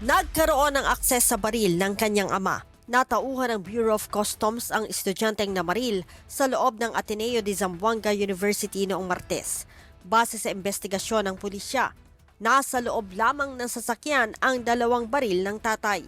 Nagkaroon ng akses sa baril ng kanyang ama. Natauhan ng Bureau of Customs ang estudyanteng namaril sa loob ng Ateneo de Zamboanga University noong Martes. Base sa investigasyon ng pulisya, nasa loob lamang ng sasakyan ang 2 baril ng tatay.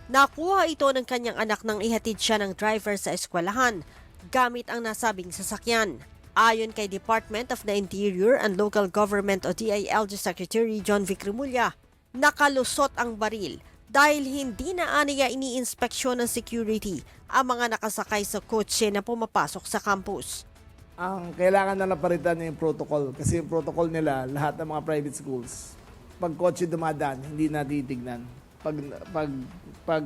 Nakuha ito ng kanyang anak nang ihatid siya ng driver sa eskwelahan gamit ang nasabing sasakyan. Ayon kay Department of the Interior and Local Government o DILG Secretary John Vic Remulla, nakalusot ang baril dahil hindi na aniya iniinspeksyon ng security ang mga nakasakay sa kotse na pumapasok sa campus. Ang kailangan na napalitan yung protocol kasi yung protocol nila, lahat ng mga private schools, pag kotse dumadaan, hindi na titignan. Pag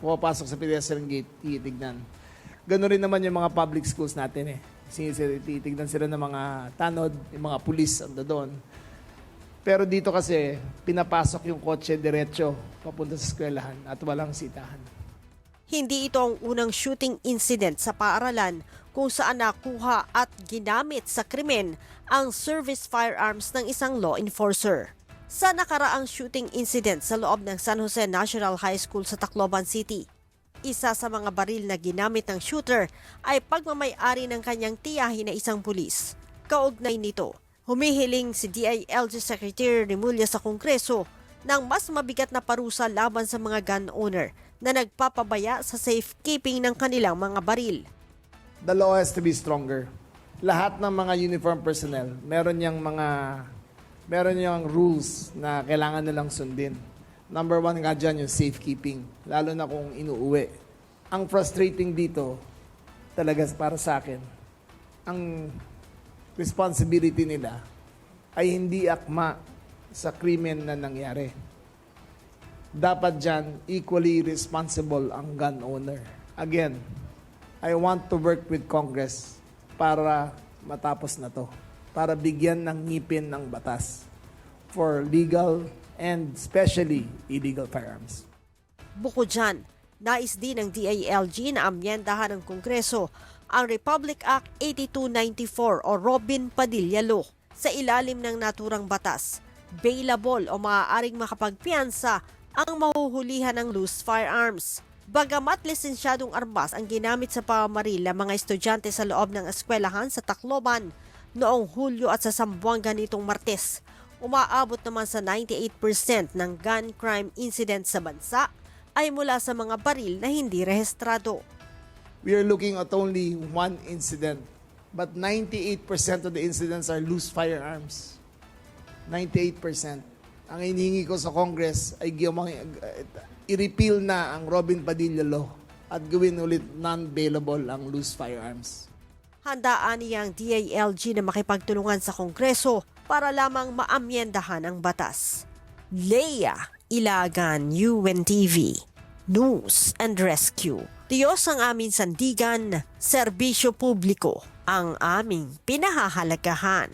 pumapasok sa pedestrian gate, titignan. Ganoon rin naman yung mga public schools natin eh. Kasi titignan sila ng mga tanod, yung mga pulis ando doon. Pero dito kasi, pinapasok yung kotse diretso papunta sa eskwelahan at walang sitahan. Hindi ito ang unang shooting incident sa paaralan kung saan nakuha at ginamit sa krimen ang service firearms ng isang law enforcer. Sa nakaraang shooting incident sa loob ng San Jose National High School sa Tacloban City, isa sa mga baril na ginamit ng shooter ay pagmamay-ari ng kanyang tiyahin na isang pulis. Kaugnay nito, humihiling si DILG Secretary Remulla sa Kongreso ng mas mabigat na parusa laban sa mga gun owner na nagpapabaya sa safekeeping ng kanilang mga baril. The law has to be stronger. Lahat ng mga uniform personnel, meron niyang rules na kailangan nilang sundin. Number 1 nga dyan yung safekeeping, lalo na kung inuuwi. Ang frustrating dito, talaga para sa akin, ang responsibility nila ay hindi akma sa krimen na nangyari. Dapat dyan, equally responsible ang gun owner. Again, I want to work with Congress para matapos na to. Para bigyan ng ngipin ng batas for legal and especially illegal firearms. Bukod dyan, nais din ng DILG na amyendahan ng Kongreso ang Republic Act 8294 o Robin Padilla Law. Sa ilalim ng naturang batas, bailable o maaaring makapagpiyansa ang mahuhulihan ng loose firearms. Bagamat lisensyadong armas ang ginamit sa pamamaril ng mga estudyante sa loob ng eskwelahan sa Tacloban noong Hulyo at sa Zamboanga nitong Martes, umaabot naman sa 98% ng gun crime incidents sa bansa ay mula sa mga baril na hindi rehistrado. We are looking at only one incident, but 98% of the incidents are loose firearms. 98%. Ang hinihingi ko sa Congress ay i-repeal na ang Robin Padilla Law at gawin ulit non-bailable ang loose firearms. Handaan niyang DILG na makipagtulungan sa Kongreso para lamang maamyendahan ang batas. Leia Ilagan, UNTV, News and Rescue. Diyos ang aming sandigan, serbisyo publiko ang aming pinahahalagahan.